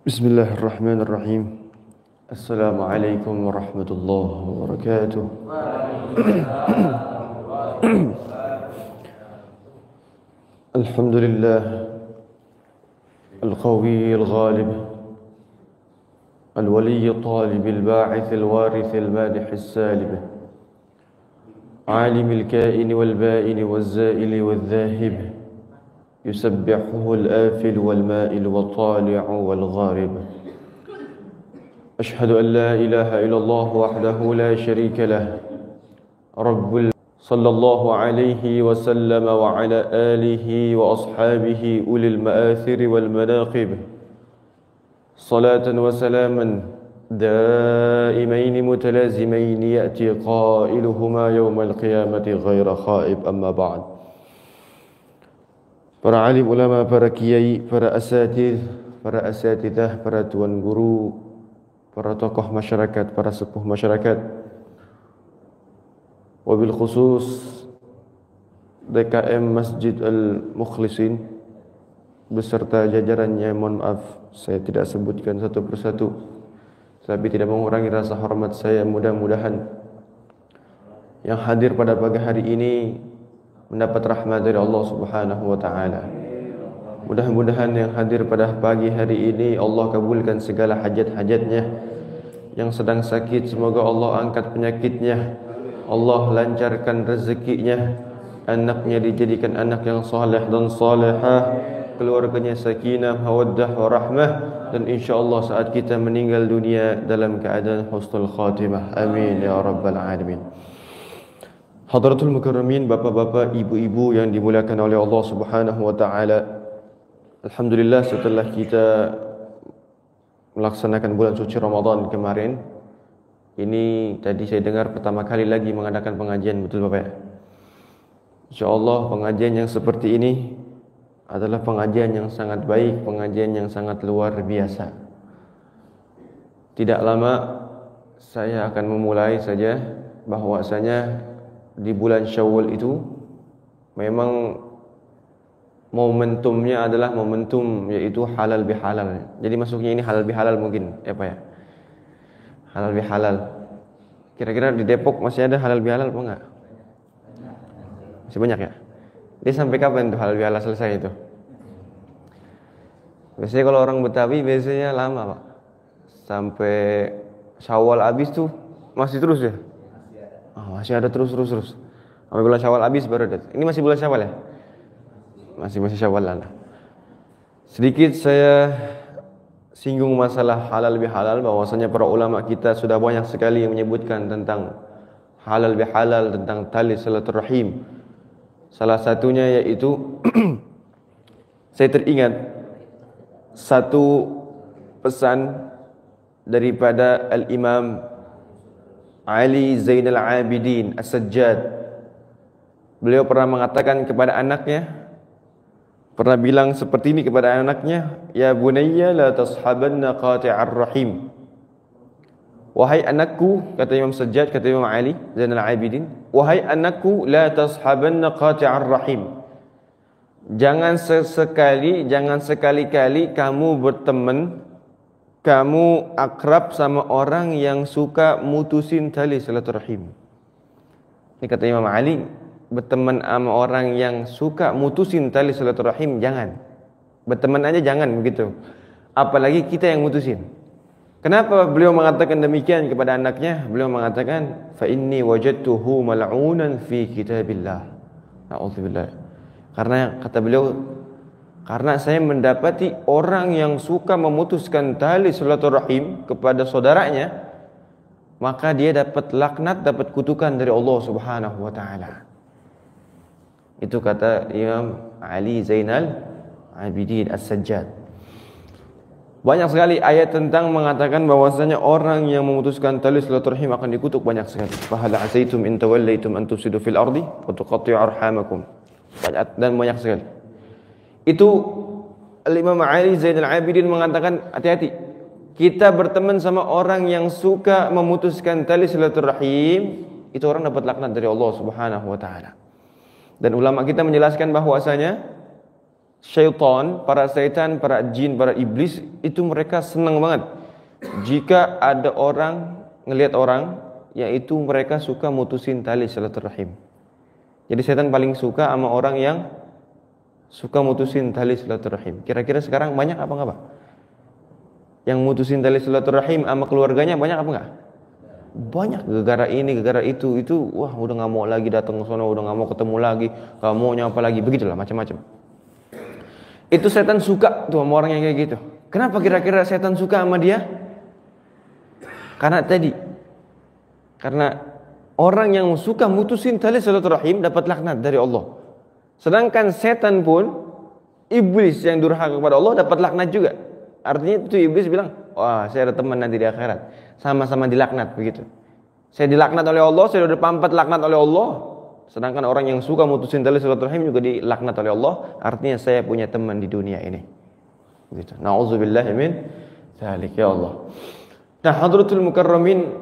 Bismillahirrahmanirrahim. Assalamualaikum warahmatullahi wabarakatuh. Alhamdulillah al-qawi al-ghalib al-wali al-talib al-ba'ith al-warith al-madih al-salib alim al-kain wal-ba'in wal-za'il wal-dhahib يسبحه الآفل والمائل والطالع والغارب أشهد أن لا إله إلا الله وحده لا شريك له صلى الله عليه وسلم وعلى آله وأصحابه أولي المآثر والمناقب صلاة وسلاما دائمين متلازمين يأتي قائلهما يوم القيامة غير خائب. أما بعد. Para alim ulama, para kiai, para asatidzah, para tuan guru, para tokoh masyarakat, para sepuh masyarakat, wabil khusus DKM Masjid Al-Mukhlisin beserta jajarannya. Mohon maaf saya tidak sebutkan satu persatu, tapi tidak mengurangi rasa hormat saya. Mudah-mudahan yang hadir pada pagi hari ini mendapat rahmat dari Allah Subhanahu wa taala. Mudah-mudahan yang hadir pada pagi hari ini Allah kabulkan segala hajat-hajatnya. Yang sedang sakit semoga Allah angkat penyakitnya, Allah lancarkan rezekinya, anaknya dijadikan anak yang saleh dan salehah, keluarganya sakinah, mawaddah, warahmah, dan insya-Allah saat kita meninggal dunia dalam keadaan husnul khatimah. Amin ya rabbal alamin. Hadratul mukarramin, bapak-bapak, ibu-ibu yang dimuliakan oleh Allah Subhanahu wa taala. Alhamdulillah, setelah kita melaksanakan bulan suci Ramadan kemarin, ini tadi saya dengar pertama kali lagi mengadakan pengajian, betul Bapak? Insyaallah pengajian yang seperti ini adalah pengajian yang sangat baik, pengajian yang sangat luar biasa. Tidak lama saya akan memulai saja bahwasanya di bulan Syawal itu memang momentumnya adalah momentum yaitu halal bihalal. Jadi masuknya ini halal bihalal mungkin ya Pak ya. Halal bihalal. Kira-kira di Depok masih ada halal bihalal apa enggak? Masih banyak ya? Dia sampai kapan tuh halal bihalal selesai itu? Biasanya kalau orang Betawi biasanya lama Pak. Sampai Syawal habis tuh masih terus ya? Masih ada terus. Sampai bulan Syawal habis baru ada. Ini masih bulan Syawal ya? Masih Syawal lah. Sedikit saya singgung masalah halal bihalal, bahwasanya para ulama kita sudah banyak sekali yang menyebutkan tentang halal bihalal, tentang tali silaturahim. Salah satunya yaitu saya teringat satu pesan daripada Al-Imam Ali Zainal Abidin As-Sajjad. Beliau pernah mengatakan kepada anaknya, pernah bilang seperti ini kepada anaknya, ya bunayya la tashabanna qati'ar rahim. Wahai anakku, kata Imam Sajjad, kata Imam Ali Zainal Abidin, wahai anakku, la tashabanna qati'ar rahim. Jangan sekali-kali kamu berteman, kamu akrab sama orang yang suka mutusin tali silaturahim. Ini kata Imam Ali, berteman sama orang yang suka mutusin tali silaturahim jangan. Berteman aja jangan begitu. Apalagi kita yang mutusin. Kenapa beliau mengatakan demikian kepada anaknya? Beliau mengatakan, fa inni wajadtuhu mal'unan fi kitabillah. A'udzubillah. Karena kata beliau, karena saya mendapati orang yang suka memutuskan tali silaturahim kepada saudaranya, maka dia dapat laknat, dapat kutukan dari Allah Subhanahu wa taala. Itu kata Imam Ali Zainal Abidin As-Sajjad. Banyak sekali ayat tentang mengatakan bahwasanya orang yang memutuskan tali silaturahim akan dikutuk banyak sekali. Fa hal asaitum in tawallaitum an tufsidu fil ardi wa tuqatti'u arhamakum. Dan banyak sekali. Itu Al-Imam Ali Zainal Abidin mengatakan hati-hati. kita berteman sama orang yang suka memutuskan tali silaturahim, itu orang dapat laknat dari Allah Subhanahu wa taala. Dan ulama kita menjelaskan bahwasanya syaitan, para setan, para jin, para iblis itu mereka senang banget jika ada orang ngelihat orang yaitu mereka suka mutusin tali silaturahim. Jadi setan paling suka sama orang yang suka mutusin tali silaturahim. Kira-kira sekarang banyak apa enggak, Pak? Yang mutusin tali silaturahim sama keluarganya banyak apa enggak? Banyak, gara-gara ini, gara-gara itu wah udah nggak mau lagi datang ke sana, udah nggak mau ketemu lagi, nggak mau nyapa lagi, begitulah macam-macam. Itu setan suka tuh sama orang yang kayak gitu. Kenapa kira-kira setan suka sama dia? Karena orang yang suka mutusin tali silaturahim dapat laknat dari Allah. Sedangkan setan pun, iblis yang durhaka kepada Allah dapat laknat juga. Artinya itu iblis bilang, wah saya ada teman nanti di akhirat, sama-sama dilaknat begitu. Saya dilaknat oleh Allah, saya udah pampat laknat oleh Allah. Sedangkan orang yang suka mutusin tali silaturahim juga dilaknat oleh Allah. Artinya saya punya teman di dunia ini. Begitu. Nauzubillahi min dzalik, ya Allah. Nah, hadratul mukarramin,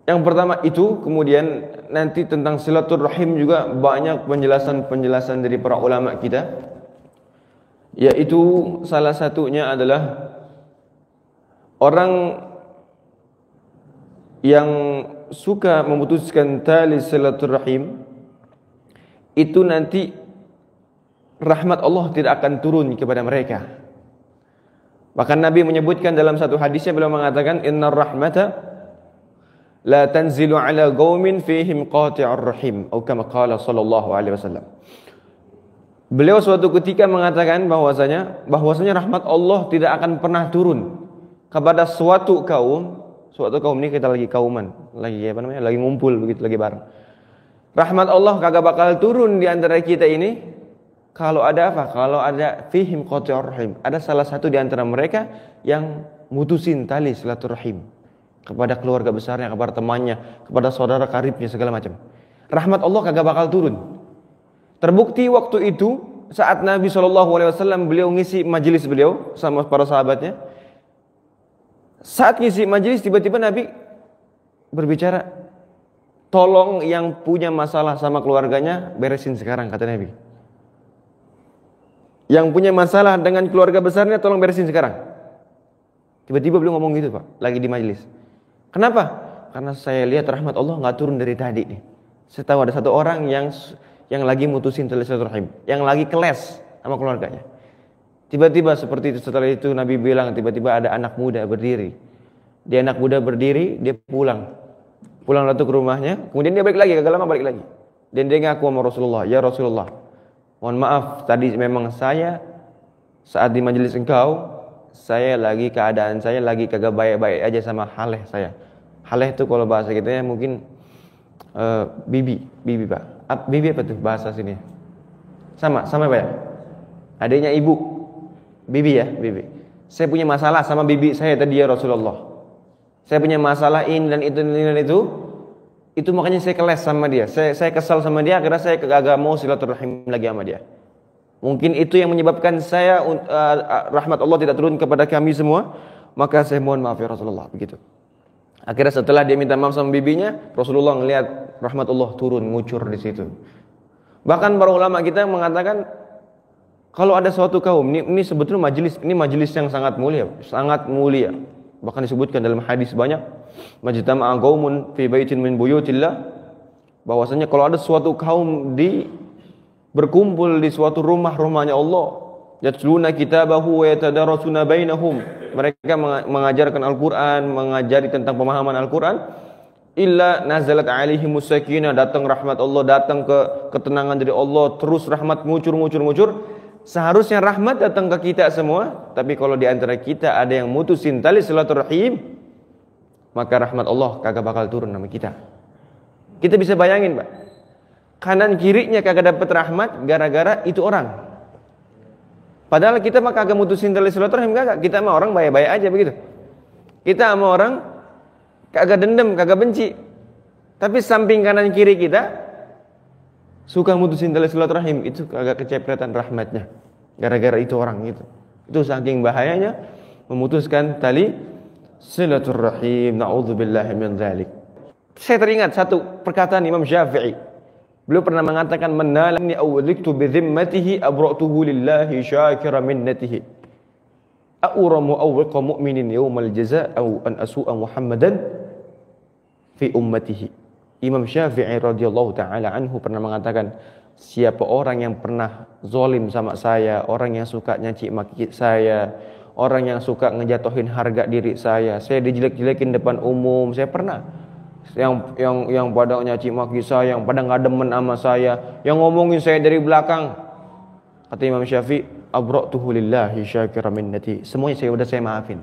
yang pertama itu, kemudian nanti tentang silaturahim juga banyak penjelasan-penjelasan dari para ulama kita. Yaitu salah satunya adalah orang yang suka memutuskan tali silaturahim itu nanti rahmat Allah tidak akan turun kepada mereka. Bahkan Nabi menyebutkan dalam satu hadisnya, beliau mengatakan innar rahmata la tanzilu ala qaumin fihim qati'ur rahim, atau kama qala sallallahu alaihi wasallam. Beliau suatu ketika mengatakan bahwasanya rahmat Allah tidak akan pernah turun kepada suatu kaum ini, kita lagi kauman, lagi ngumpul begitu, lagi bareng. Rahmat Allah kagak bakal turun di antara kita ini kalau ada apa? Kalau ada fihim qati'ur rahim, ada salah satu di antara mereka yang mutusin tali silaturahim kepada keluarga besarnya, kepada temannya, kepada saudara karibnya, segala macam. Rahmat Allah kagak bakal turun. Terbukti waktu itu saat Nabi SAW beliau ngisi majelis beliau sama para sahabatnya. Saat ngisi majelis tiba-tiba Nabi berbicara, tolong yang punya masalah sama keluarganya beresin sekarang, kata Nabi. Yang punya masalah dengan keluarga besarnya tolong beresin sekarang. Tiba-tiba beliau ngomong gitu, Pak, lagi di majelis. Kenapa? Karena saya lihat rahmat Allah nggak turun dari tadi nih. Saya tahu ada satu orang yang lagi mutusin tali silaturahim, yang lagi keles sama keluarganya. Tiba-tiba seperti itu, setelah itu Nabi bilang, tiba-tiba ada anak muda berdiri. Dia anak muda berdiri, dia pulang lalu ke rumahnya, kemudian dia balik lagi, agak lama balik lagi. Dan dia ngaku sama Rasulullah, ya Rasulullah, mohon maaf, tadi memang saya saat di majelis engkau, saya lagi keadaan saya lagi kagak baik-baik aja sama haleh saya. Haleh itu kalau bahasa kita ya mungkin bibi Pak. Bibi apa tuh bahasa sini? Sama Pak ya? Adiknya ibu. Bibi ya, bibi. Saya punya masalah sama bibi saya tadi ya Rasulullah. Saya punya masalah ini dan itu dan itu. Itu makanya saya keles sama dia. Saya kesal sama dia karena saya kagak mau silaturahim lagi sama dia. Mungkin itu yang menyebabkan saya rahmat Allah tidak turun kepada kami semua. Maka saya mohon maaf ya Rasulullah, begitu. Akhirnya setelah dia minta maaf sama bibinya, Rasulullah ngelihat rahmat Allah turun, ngucur di situ. Bahkan para ulama kita mengatakan kalau ada suatu kaum, ini sebetulnya majelis yang sangat mulia, sangat mulia. Bahkan disebutkan dalam hadis banyak, majtama'a qaumun fi baitin min buyutillah, bahwasanya kalau ada suatu kaum berkumpul di suatu rumahnya Allah, yatluna kitabahu wa yatadarasuna bainahum, mereka mengajarkan Al-Qur'an, mengajari tentang pemahaman Al-Qur'an, illa nazalat alaihimus sakinah, datang rahmat Allah, datang ketenangan dari Allah, terus rahmat ngucur. Seharusnya rahmat datang ke kita semua, tapi kalau di antara kita ada yang mutusin tali silaturahim, maka rahmat Allah kagak bakal turun sama kita. Kita bisa bayangin, Pak, kanan kirinya kagak dapat rahmat gara-gara itu orang. Padahal kita mah kagak mutusin tali silaturahim, kagak. Kita mah orang baik-baik aja begitu. Kita sama orang kagak dendam, kagak benci. Tapi samping kanan kiri kita suka mutusin tali silaturahim, itu kagak kecepretan rahmatnya. Gara-gara itu orang itu. Itu saking bahayanya memutuskan tali silaturrahim. Na'udzubillahi min dzalik. Saya teringat satu perkataan Imam Syafi'i. Beliau pernah mengatakan, "Man nalani awliktu bi dhimmatihi abra'tuhu lillahi syakira minnatihi. A'uramu awqa mu'minin yawmal jazaa aw an asu'a Muhammadan fi ummatihi." Imam Syafi'i radhiyallahu taala anhu pernah mengatakan, siapa orang yang pernah zalim sama saya, orang yang suka nyaci maki saya, orang yang suka ngejatuhin harga diri saya dijelek-jelekin depan umum, saya pernah. Yang pada nyaci maki saya, yang pada nggak demen sama saya, yang ngomongin saya dari belakang. Kata Imam Syafi'i, abra'tuhu lillahi syakira minnati. Semuanya saya maafin.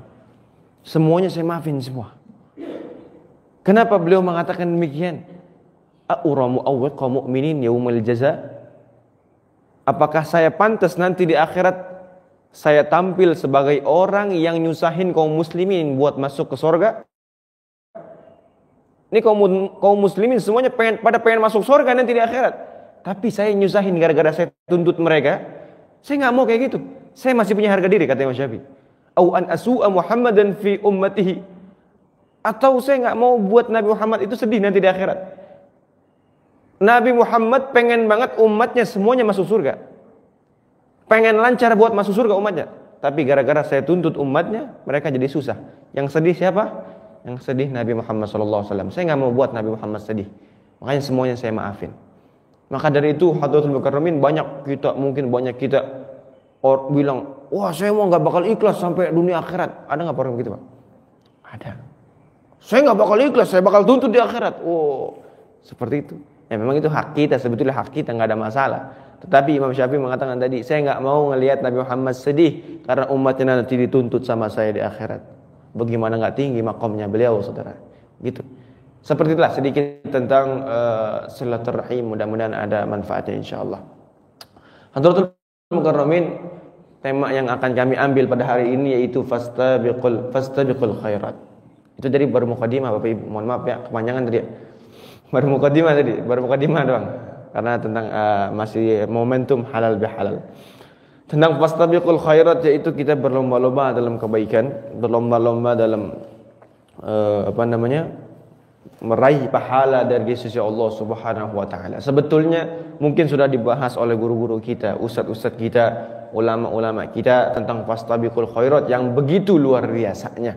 Semuanya saya maafin semua. Kenapa beliau mengatakan demikian? A'uramu awqa mu'minin yaumal jaza. Apakah saya pantas nanti di akhirat saya tampil sebagai orang yang nyusahin kaum muslimin buat masuk ke surga? Ini kaum muslimin semuanya pengen masuk surga nanti di akhirat. Tapi saya nyusahin gara-gara saya tuntut mereka. Saya nggak mau kayak gitu. Saya masih punya harga diri, kata Imam Syafi'i. Au an asu'a Muhammadan fi ummatihi. Atau saya nggak mau buat Nabi Muhammad itu sedih nanti di akhirat. Nabi Muhammad pengen banget umatnya semuanya masuk surga. Pengen lancar buat masuk surga umatnya. Tapi gara-gara saya tuntut umatnya, mereka jadi susah. Yang sedih siapa? Yang sedih Nabi Muhammad SAW. Saya nggak mau buat Nabi Muhammad sedih. Makanya semuanya saya maafin. Maka dari itu Hadratul Mukarramin banyak kita bilang, wah saya mau nggak bakal ikhlas sampai dunia akhirat. Ada nggak orang begitu, Pak? Ada. Saya nggak bakal ikhlas, saya bakal tuntut di akhirat. Oh, seperti itu. Ya memang itu hak kita, sebetulnya hak kita, nggak ada masalah. Tetapi Imam Syafi'i mengatakan tadi, saya nggak mau ngelihat Nabi Muhammad sedih karena umatnya nanti dituntut sama saya di akhirat. Bagaimana nggak tinggi makomnya beliau, saudara. Gitu. Seperti itulah sedikit tentang silaturahim. Mudah-mudahan ada manfaatnya insyaallah. Hadratul Mukarramin, tema yang akan kami ambil pada hari ini yaitu fastabiqul khairat. Itu dari baru mukadimah Bapak Ibu. Mohon maaf ya, kepanjangan tadi ya. Baru mukadimah doang. Karena tentang masih momentum halal bihalal. Tentang fastabiqul khairat, yaitu kita berlomba-lomba dalam kebaikan, berlomba-lomba dalam meraih pahala dari sisi Allah Subhanahu wa taala. Sebetulnya mungkin sudah dibahas oleh guru-guru kita, ustaz-ustaz kita, ulama-ulama kita tentang fastabiqul khairat yang begitu luar biasanya.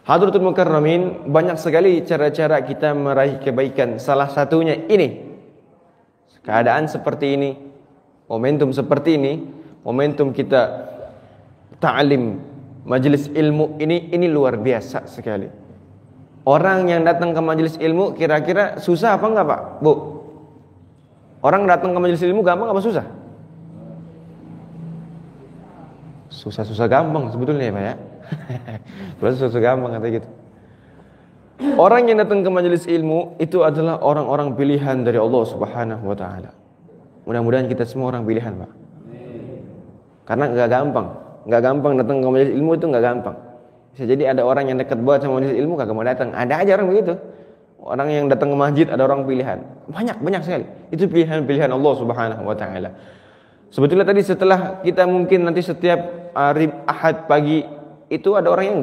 Hadratul Mukarramin, banyak sekali cara-cara kita meraih kebaikan. Salah satunya ini. Keadaan seperti ini, momentum seperti ini, momentum kita ta'lim, majelis ilmu ini luar biasa sekali. Orang yang datang ke majelis ilmu kira-kira susah apa enggak, Pak? Bu? Orang datang ke majelis ilmu gampang apa susah? Susah-susah gampang sebetulnya ya, Pak ya. Susah gampang kata gitu. Orang yang datang ke majelis ilmu itu adalah orang-orang pilihan dari Allah Subhanahu wa taala. Mudah-mudahan kita semua orang pilihan, Pak. Karena enggak gampang datang ke majelis ilmu, itu enggak gampang. Bisa jadi ada orang yang dekat banget sama majelis ilmu kagak mau datang. Ada aja orang begitu. Orang yang datang ke masjid ada orang pilihan. Banyak sekali. Itu pilihan-pilihan Allah Subhanahu wa taala. Sebetulnya tadi setelah kita mungkin nanti setiap hari Ahad pagi itu ada orang yang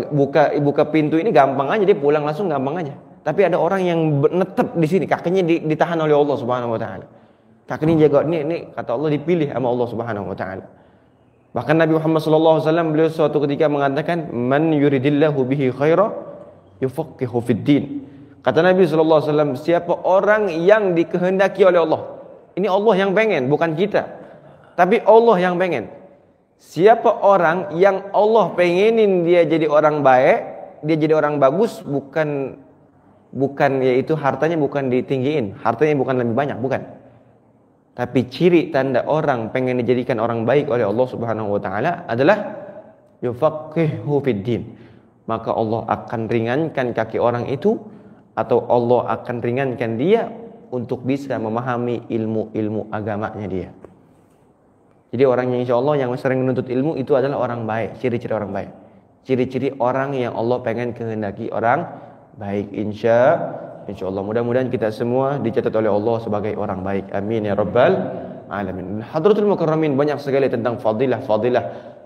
buka pintu ini gampang aja, dia pulang langsung gampang aja. Tapi ada orang yang netep di sini, kakinya ditahan oleh Allah Subhanahu wa taala. Kakinya jaga, ini kata Allah dipilih sama Allah Subhanahu wa taala. Bahkan Nabi Muhammad sallallahu alaihi wasallam beliau suatu ketika mengatakan, "Man yuridillahu bihi khaira yufaqihu fid din." Kata Nabi sallallahu alaihi wasallam, siapa orang yang dikehendaki oleh Allah. Ini Allah yang pengen, bukan kita. Tapi Allah yang pengen. Siapa orang yang Allah pengenin dia jadi orang baik, dia jadi orang bagus, bukan yaitu hartanya bukan ditinggiin, hartanya bukan lebih banyak, bukan. Tapi ciri tanda orang pengen dijadikan orang baik oleh Allah Subhanahu wa taala adalah yufaqihu fid din. Maka Allah akan ringankan kaki orang itu, atau Allah akan ringankan dia untuk bisa memahami ilmu-ilmu agamanya dia. Jadi orang yang insya Allah yang sering menuntut ilmu itu adalah orang baik, ciri-ciri orang baik. Ciri-ciri orang yang Allah pengen kehendaki orang baik, insya Allah. Mudah-mudahan kita semua dicatat oleh Allah sebagai orang baik. Amin ya rabbal alamin. Hadratul Mukarramin, banyak sekali tentang fadilah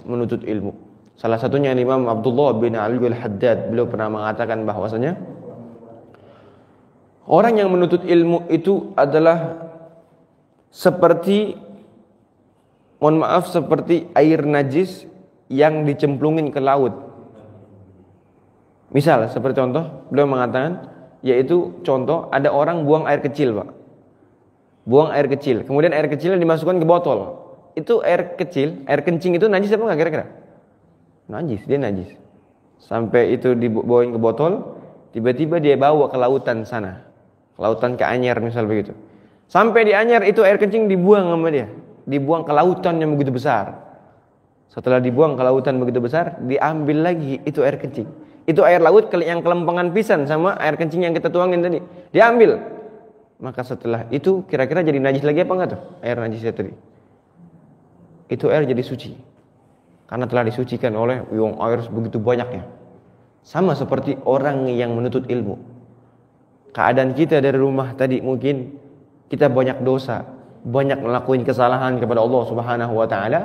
menuntut ilmu. Salah satunya Imam Abdullah bin Ali al-Haddad, beliau pernah mengatakan bahwasanya orang yang menuntut ilmu itu adalah seperti, mohon maaf, seperti air najis yang dicemplungin ke laut. Misal seperti contoh, beliau mengatakan, yaitu contoh ada orang buang air kecil, Pak. Buang air kecil, kemudian air kecilnya dimasukkan ke botol. Itu air kecil, air kencing itu najis apa enggak kira-kira? Najis, dia najis. Sampai itu dibawain ke botol, tiba-tiba dia bawa ke lautan sana. Ke lautan, ke Anyer misal begitu. Sampai di Anyer itu air kencing dibuang sama dia. Dibuang ke lautan yang begitu besar. Setelah dibuang ke lautan begitu besar, diambil lagi itu air kencing. Itu air laut yang kelempangan pisan sama air kencing yang kita tuangin tadi. Diambil. Maka setelah itu kira-kira jadi najis lagi apa enggak tuh? Air najisnya tadi. Itu air jadi suci. Karena telah disucikan oleh air begitu banyaknya. Sama seperti orang yang menuntut ilmu. Keadaan kita dari rumah tadi mungkin kita banyak dosa, banyak ngelakuin kesalahan kepada Allah Subhanahu wa taala.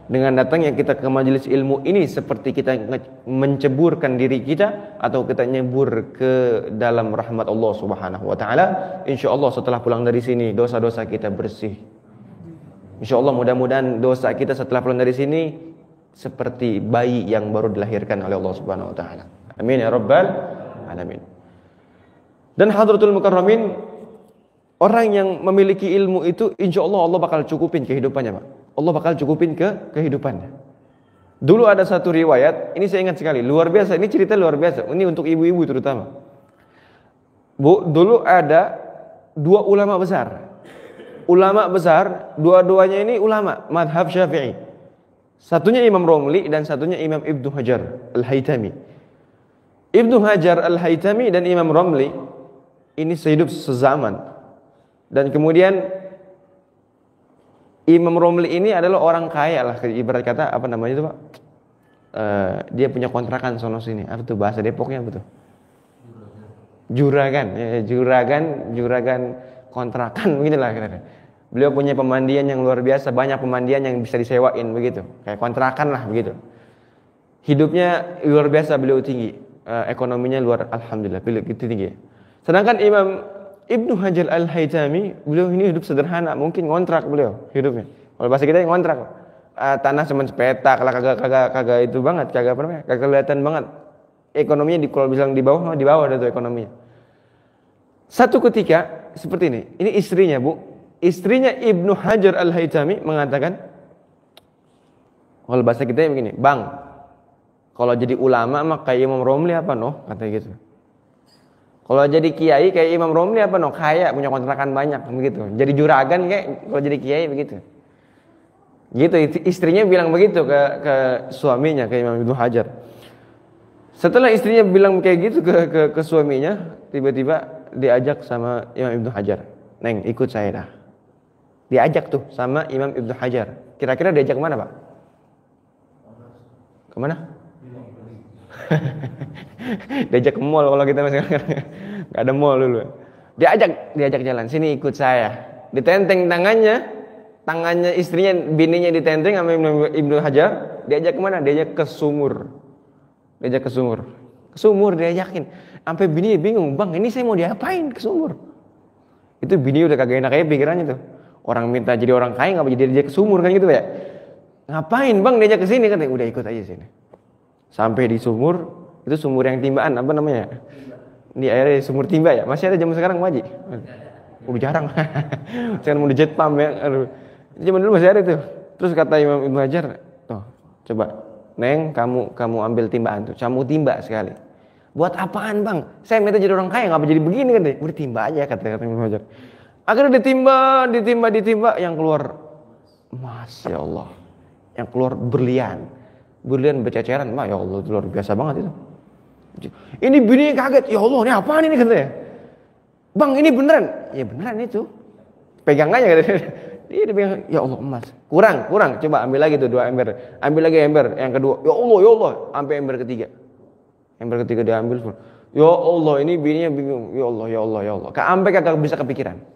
Dengan datangnya kita ke majelis ilmu ini seperti kita menceburkan diri kita atau kita nyebur ke dalam rahmat Allah Subhanahu wa taala. Insyaallah setelah pulang dari sini dosa-dosa kita bersih. Insyaallah mudah-mudahan dosa kita setelah pulang dari sini seperti bayi yang baru dilahirkan oleh Allah Subhanahu wa taala. Amin ya rabbal alamin. Dan hadratul mukarramin, orang yang memiliki ilmu itu insyaallah Allah bakal cukupin kehidupannya, Pak. Allah bakal cukupin kehidupannya. Dulu ada satu riwayat, ini saya ingat sekali, luar biasa, ini cerita luar biasa. Ini untuk ibu-ibu terutama. Bu, dulu ada dua ulama besar. Ulama besar, dua-duanya ini ulama madhab Syafi'i. Satunya Imam Romli dan satunya Imam Ibnu Hajar Al-Haytami. Ibnu Hajar Al-Haytami dan Imam Romli ini sehidup sezaman. Dan kemudian Imam Romli ini adalah orang kaya lah, ibarat kata apa namanya itu, Pak? Dia punya kontrakan sono sini. Apa tuh bahasa Depoknya apa tuh? Juragan, ya, juragan kontrakan begitulah kira-kira. Beliau punya pemandian yang luar biasa, banyak pemandian yang bisa disewain begitu, kayak kontrakan lah begitu. Hidupnya luar biasa, beliau tinggi, ekonominya luar, alhamdulillah, beliau gitu tinggi. Sedangkan Imam Ibnu Hajar Al-Haytami, beliau ini hidup sederhana, mungkin ngontrak beliau hidupnya. Kalau bahasa kita ngontrak, tanah cuma sepetak lah, kagak itu banget, kagak apa namanya, kagak kelihatan banget. Ekonominya kalau bilang di bawah ada tuh ekonominya. Satu ketika seperti ini istrinya, Bu. Istrinya Ibnu Hajar Al-Haytami mengatakan, kalau bahasa kita begini, Bang, kalau jadi ulama mah kayak Imam Romli apa noh, katanya gitu. Kalau jadi kiai kayak Imam Romli apa noh, kaya, punya kontrakan banyak begitu. Jadi juragan kayak kalau jadi kiai begitu. Gitu istrinya bilang begitu ke suaminya, ke Imam Ibnu Hajar. Setelah istrinya bilang kayak gitu ke suaminya, tiba-tiba diajak sama Imam Ibnu Hajar, "Neng, ikut saya dah." Diajak tuh sama Imam Ibnu Hajar. Kira-kira diajak kemana, Pak? Kemana? Diajak ke mall kalau kita masih nggak ada mall dulu. Diajak jalan. Sini ikut saya. Ditenteng tangannya istrinya, bininya ditenteng sama Ibnu Hajar. Diajak kemana? Diajak ke sumur. Ke sumur diajakin. Sampai bini bingung, "Bang, ini saya mau diapain ke sumur?" Itu bini udah kagak enak aja pikirannya tuh. Orang minta jadi orang kaya ngapa jadi diajak ke sumur kan gitu ya. Ngapain Bang diajak ke sini kan? Udah ikut aja sini. Sampai di sumur, itu sumur yang timbaan apa namanya? Di airnya sumur timba ya. Masih ada zaman sekarang Pak Haji? Udah jarang. Sekarang mau di jet pump ya. Aduh. Zaman dulu masih ada tuh. Terus kata Imam Ibnu Hajar, "Tuh, coba Neng, kamu ambil timbaan tuh. Kamu timba sekali." "Buat apaan Bang? Saya minta jadi orang kaya, ngapa jadi begini kan?" "Udah timba aja," kata Ibnu Hajar. Akhirnya ditimba, yang keluar, Masya Allah, yang keluar berlian berceceran. Ya Allah, luar biasa banget itu. Ini bini kaget, "Ya Allah, ini apaan ini?" katanya. "Bang, ini beneran?" "Ya beneran itu." "Pegang aja," katanya. Dia pegang, "Ya Allah, emas. Kurang, coba ambil lagi tuh 2 ember. Ambil lagi ember yang kedua. Ya Allah, sampai ember ketiga. Ember ketiga diambil semua. Ya Allah, ini bininya bingung. Ya Allah. Sampai kagak bisa kepikiran.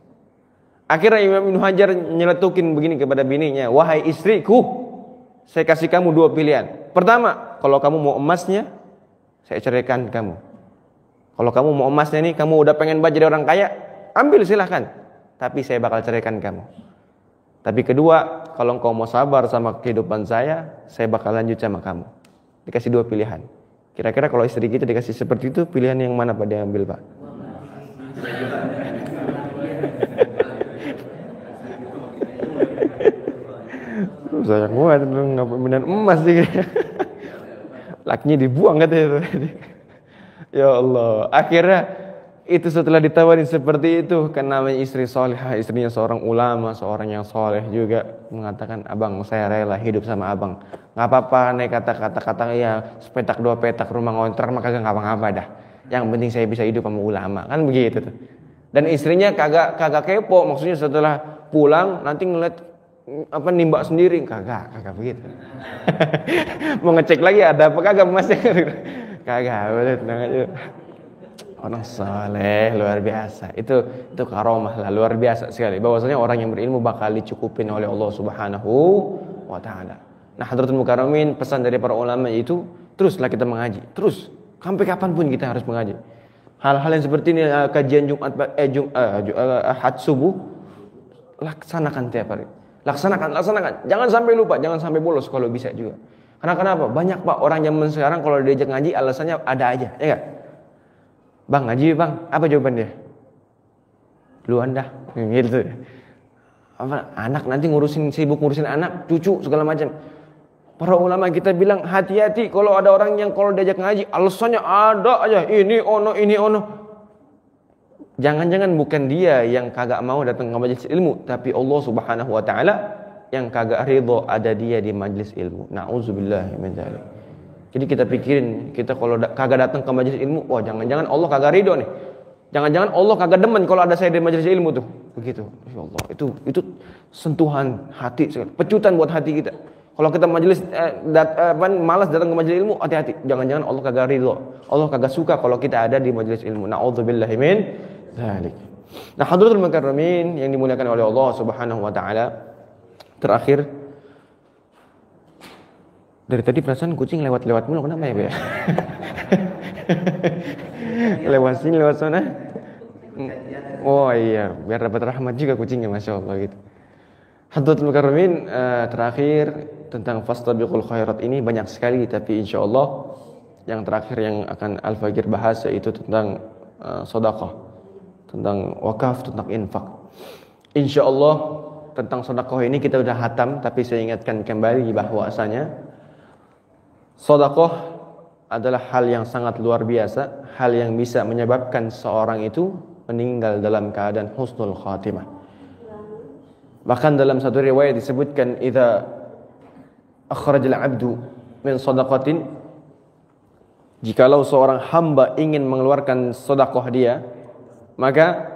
Akhirnya Imam Ibnu Hajar nyeletukin begini kepada bininya, "Wahai istriku, saya kasih kamu dua pilihan. Pertama, kalau kamu mau emasnya, saya ceraikan kamu. Kalau kamu mau emasnya nih, kamu udah pengen jadi orang kaya, ambil silahkan. Tapi saya bakal ceraikan kamu. Tapi kedua, kalau engkau mau sabar sama kehidupan saya bakal lanjut sama kamu. Dikasih dua pilihan. Kira-kira kalau istri kita dikasih seperti itu, pilihan yang mana Pak dia ambil Pak? Sayang banget, nggak benar emas sih. Lakinya dibuang katanya. Ya Allah, akhirnya itu setelah ditawarin seperti itu, kan namanya istri solehah, istrinya seorang ulama, seorang yang soleh juga, mengatakan, abang saya rela hidup sama abang. Nggak apa-apa, naik kata-kata ya sepetak dua petak rumah ngontrak maka gak ngapa-ngapa dah. Yang penting saya bisa hidup sama ulama, kan begitu tuh. Dan istrinya kagak kepo, maksudnya setelah pulang nanti ngeliat nimba sendiri, kagak begitu. Mau ngecek lagi ada apa kagak emasnya, kagak, boleh tenang aja. Orang saleh luar biasa. Itu karomah lah, luar biasa sekali. Bahwasanya orang yang berilmu bakal dicukupin oleh Allah Subhanahu wa taala. Nah, Hadratul Mukarramin, pesan dari para ulama itu teruslah kita mengaji. Terus sampai kapanpun kita harus mengaji. Hal-hal yang seperti ini, kajian Ahad subuh, laksanakan tiap hari. Laksanakan. Jangan sampai lupa, jangan sampai bolos kalau bisa juga. Karena kenapa? Banyak Pak orang zaman sekarang kalau diajak ngaji alasannya ada aja, ya enggak? Bang, ngaji bang, apa jawaban dia? Duluan dah, gitu. Anak nanti sibuk ngurusin anak, cucu, segala macam. Para ulama kita bilang hati-hati kalau ada orang yang kalau diajak ngaji alasannya ada aja, ini ono. Jangan-jangan bukan dia yang kagak mau datang ke majelis ilmu, tapi Allah Subhanahu wa taala yang kagak ridho ada dia di majelis ilmu. Nauzubillah min dzalik. Jadi kita pikirin, kita kalau kagak datang ke majelis ilmu, wah jangan-jangan Allah kagak ridho nih. Jangan-jangan Allah kagak demen kalau ada saya di majelis ilmu tuh. Begitu. Ya Allah, itu sentuhan hati, pecutan buat hati kita. Kalau kita majelis malas datang ke majelis ilmu, hati-hati. Jangan-jangan Allah kagak ridho. Allah kagak suka kalau kita ada di majelis ilmu. Nauzubillahi min dzalik. Nah, Hadratul Mukarramin yang dimuliakan oleh Allah Subhanahu wa taala. Terakhir, dari tadi perasaan kucing lewat mulu, kenapa ya, Be? Lewat sini, lewat sana. Oh iya, biar dapat rahmat juga kucingnya, Masya Allah gitu. Hadratul Mukarramin, terakhir tentang fastabiqul khairat ini banyak sekali, tapi insya Allah yang terakhir yang akan Al-Faqir bahas yaitu tentang sedekah, tentang wakaf, tentang infak. Insya Allah tentang sedekah ini kita udah hatam, tapi saya ingatkan kembali bahwasanya sedekah adalah hal yang sangat luar biasa, hal yang bisa menyebabkan seorang itu meninggal dalam keadaan husnul khatimah. Bahkan dalam satu riwayat disebutkan, idza akhrajal 'abdu min shadaqatin, jikalau seorang hamba ingin mengeluarkan sedekah dia, maka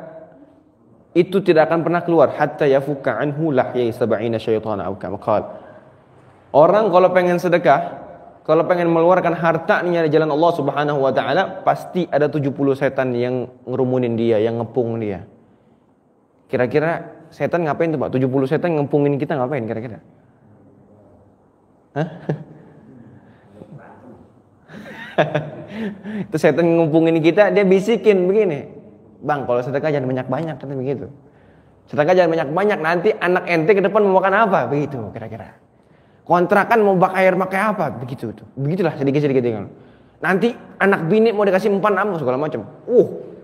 itu tidak akan pernah keluar hatta yafuka anhu lahyai sab'ina syaitana aw kama qala. Orang kalau pengen sedekah, kalau pengen mengeluarkan hartanya di jalan Allah Subhanahu wa taala, pasti ada 70 setan yang ngerumunin dia, yang ngepung dia. Kira-kira setan ngapain tuh, Pak? 70 setan ngepungin kita ngapain kira-kira? Hah? Itu setan ngepungin kita, dia bisikin begini. Bang, kalau sedekah jangan banyak-banyak, kata begitu. Sedekah jangan banyak-banyak, nanti anak ente ke depan mau makan apa? Begitu kira-kira. Kontrakan mau pakai apa? Begitu tuh. Begitulah sedikit-sedikit tinggal. Nanti anak bini mau dikasih 4 segala macam.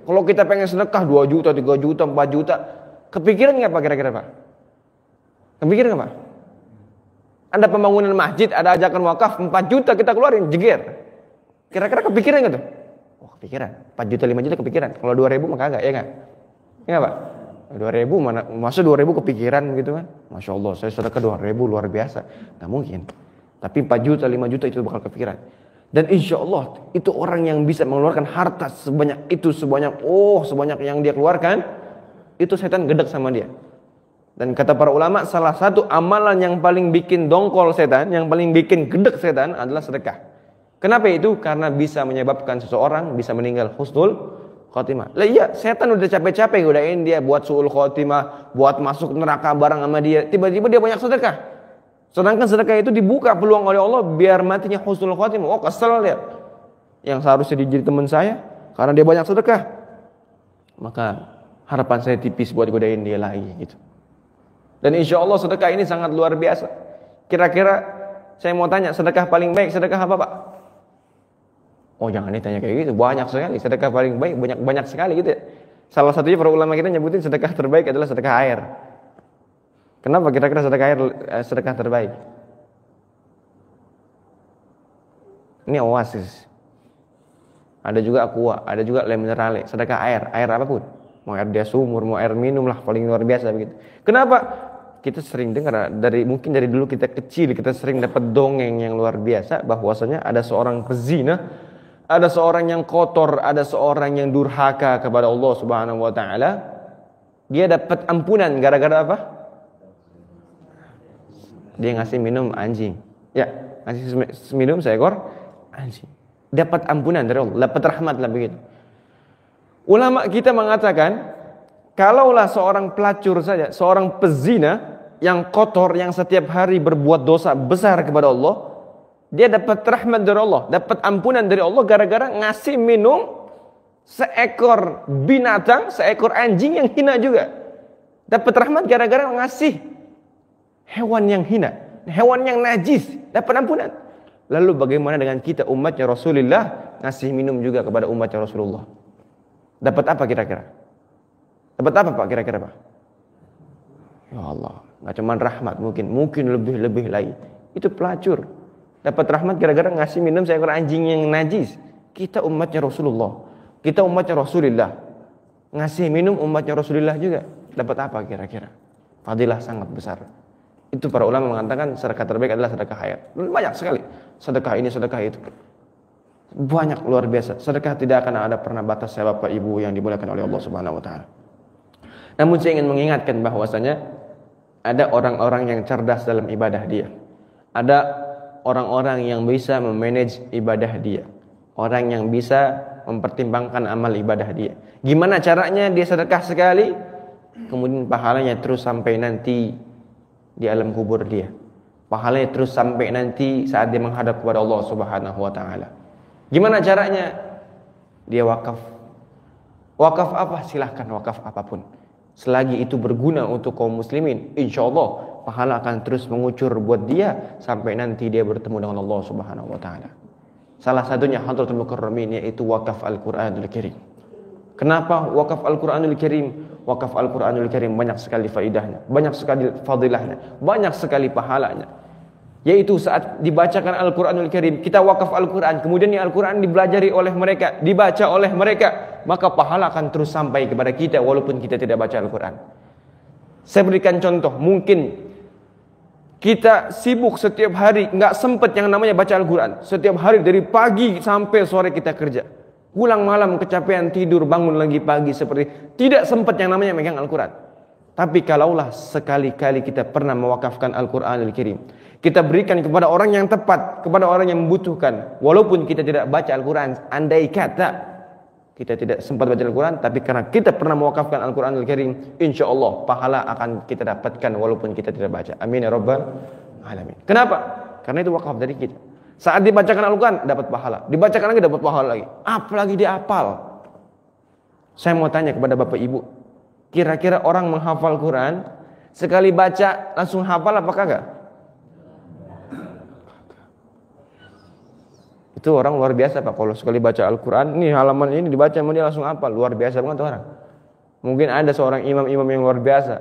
Kalau kita pengen sedekah 2 juta, 3 juta, 4 juta, kepikiran enggak Pak kira-kira, Pak? Kepikiran enggak, Pak? Ada pembangunan masjid, ada ajakan wakaf 4 juta kita keluarin, jeger. Kira-kira kepikiran enggak tuh? Kepikiran. 4 juta, 5 juta kepikiran. Kalau 2.000 mah kagak, ya enggak? Ya enggak, Pak? 2.000 mana, masa 2.000 kepikiran gitu kan? Masya Allah, saya sedekah 2.000 luar biasa. Nggak mungkin. Tapi 4 juta, 5 juta itu bakal kepikiran. Dan insya Allah itu orang yang bisa mengeluarkan harta sebanyak itu, sebanyak yang dia keluarkan, itu setan gedek sama dia. Dan kata para ulama, salah satu amalan yang paling bikin dongkol setan, yang paling bikin gedek setan adalah sedekah. Kenapa itu? Karena bisa menyebabkan seseorang bisa meninggal husnul khotimah. Lah iya, setan udah capek-capek godain dia buat suul khotimah, buat masuk neraka bareng sama dia. Tiba-tiba dia banyak sedekah. Sedangkan sedekah itu dibuka peluang oleh Allah biar matinya husnul khotimah. Oh, kesel dia. Yang seharusnya jadi teman saya karena dia banyak sedekah. Maka harapan saya tipis buat godain dia lagi gitu. Dan insya Allah sedekah ini sangat luar biasa. Kira-kira saya mau tanya, sedekah paling baik sedekah apa, Pak? Oh, jangan ditanya kayak gitu. Banyak sekali sedekah paling baik, banyak sekali gitu ya. Salah satunya para ulama kita nyebutin sedekah terbaik adalah sedekah air. Kenapa kira-kira sedekah air sedekah terbaik? Ini oasis. Ada juga aqua, ada juga le minerale, sedekah air apapun. Mau air dia sumur, mau air minum lah, paling luar biasa begitu. Kenapa? Kita sering dengar mungkin dari dulu kita kecil kita sering dapat dongeng yang luar biasa bahwasanya ada seorang pezina, ada seorang yang kotor, ada seorang yang durhaka kepada Allah Subhanahu wa taala. Dia dapat ampunan gara-gara apa? Dia ngasih minum anjing. Ya, ngasih minum seekor anjing. Dapat ampunan dari Allah, dapat rahmat lah begitu. Ulama kita mengatakan, kalaulah seorang pelacur saja, seorang pezina yang kotor, yang setiap hari berbuat dosa besar kepada Allah, dia dapat rahmat dari Allah, dapat ampunan dari Allah gara-gara ngasih minum seekor binatang, seekor anjing yang hina juga. Dapat rahmat gara-gara ngasih hewan yang hina, hewan yang najis, dapat ampunan. Lalu bagaimana dengan kita umatnya Rasulullah, ngasih minum juga kepada umatnya Rasulullah? Dapat apa kira-kira? Dapat apa Pak kira-kira Pak? Ya Allah, nggak cuma rahmat, mungkin lebih lagi. Itu pelacur dapat rahmat gara-gara ngasih minum seekor anjing yang najis. Kita umatnya Rasulullah, kita umatnya Rasulullah, ngasih minum umatnya Rasulullah juga. Dapat apa kira-kira? Fadilah sangat besar. Itu para ulama mengatakan sedekah terbaik adalah sedekah air. Banyak sekali sedekah ini, sedekah itu. Banyak, luar biasa. Sedekah tidak akan ada pernah batas, ya Bapak Ibu yang dimuliakan oleh Allah Subhanahu wa taala. Namun saya ingin mengingatkan bahwasanya ada orang-orang yang cerdas dalam ibadah dia. Ada orang-orang yang bisa memanage ibadah dia. Orang yang bisa mempertimbangkan amal ibadah dia. Gimana caranya dia sedekah sekali, kemudian pahalanya terus sampai nanti di alam kubur dia. Pahalanya terus sampai nanti saat dia menghadap kepada Allah Subhanahu wa taala. Gimana caranya? Dia wakaf. Wakaf apa? Silahkan wakaf apapun. Selagi itu berguna untuk kaum muslimin, insya Allah pahala akan terus mengucur buat dia sampai nanti dia bertemu dengan Allah Subhanahu wa taala. Salah satunya Hadratul Mukarramin, yaitu wakaf Al-Qur'anul Karim. Kenapa wakaf Al-Qur'anul Karim? Wakaf Al-Qur'anul Karim banyak sekali faidahnya, banyak sekali fadilahnya, banyak sekali pahalanya. Yaitu saat dibacakan Al-Quranul Karim, kita wakaf Al-Quran, kemudian Al-Quran dibelajari oleh mereka, dibaca oleh mereka, maka pahala akan terus sampai kepada kita walaupun kita tidak baca Al-Quran. Saya berikan contoh, mungkin kita sibuk setiap hari, nggak sempat yang namanya baca Al-Quran. Setiap hari dari pagi sampai sore kita kerja, pulang malam kecapean tidur, bangun lagi pagi, seperti tidak sempat yang namanya megang Al-Quran. Tapi kalaulah sekali-kali kita pernah mewakafkan Al-Quranul Karim, kita berikan kepada orang yang tepat, kepada orang yang membutuhkan, walaupun kita tidak baca Al-Quran, andai kata kita tidak sempat baca Al-Quran, tapi karena kita pernah mewakafkan Al-Quranul Karim, insya Allah pahala akan kita dapatkan walaupun kita tidak baca. Amin ya Rabbal Alamin. Kenapa? Karena itu wakaf dari kita. Saat dibacakan Al-Quran dapat pahala, dibacakan lagi dapat pahala lagi, apalagi dihafal. Saya mau tanya kepada Bapak Ibu, kira-kira orang menghafal Quran sekali baca langsung hafal apa kagak? Itu orang luar biasa Pak. Kalau sekali baca Al-Quran, nih halaman ini dibaca dia langsung hafal. Luar biasa banget orang. Mungkin ada seorang imam-imam yang luar biasa,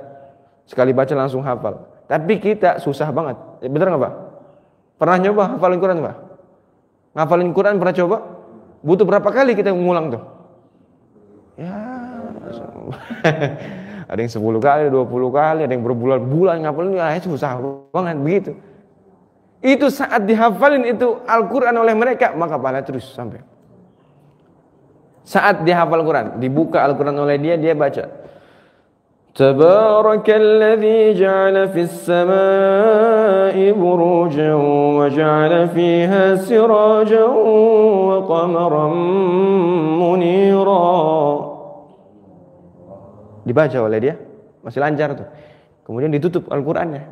sekali baca langsung hafal. Tapi kita susah banget. Bener gak Pak? Pernah nyoba hafalin Quran Pak? Ngafalin Quran pernah coba? Butuh berapa kali kita ngulang tuh? Ya ada yang 10 kali, 20 kali, ada yang berbulan-bulan ngapalin, susah banget begitu. Itu saat dihafalin itu Al-Quran oleh mereka, maka pahala terus sampai. Saat dihafal Quran, dibuka Al-Quran oleh dia, dia baca. Tabarakalladzi ja'ala fis samaa'i burujan wa ja'ala fiha sirajan wa qamaran munira. Dibaca oleh dia, masih lancar tuh. Kemudian ditutup Al-Qur'annya.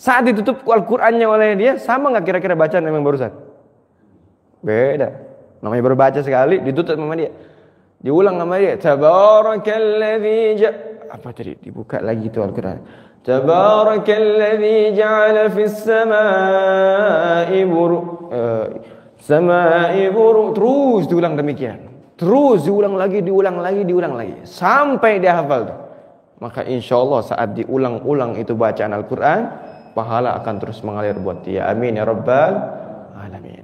Saat ditutup Al-Qur'annya oleh dia, sama nggak kira-kira bacaan yang barusan? Beda. Namanya baru baca sekali, ditutup sama dia. Diulang sama dia. Tabarakalladzi apa tadi? Dibuka lagi itu Al-Qur'an. Tabarakalladzi ja'ala fis samaa'i terus diulang demikian. Terus diulang lagi, diulang lagi sampai dia hafal tuh. Maka insyaallah saat diulang-ulang itu bacaan Al-Qur'an, pahala akan terus mengalir buat dia. Amin ya rabbal alamin.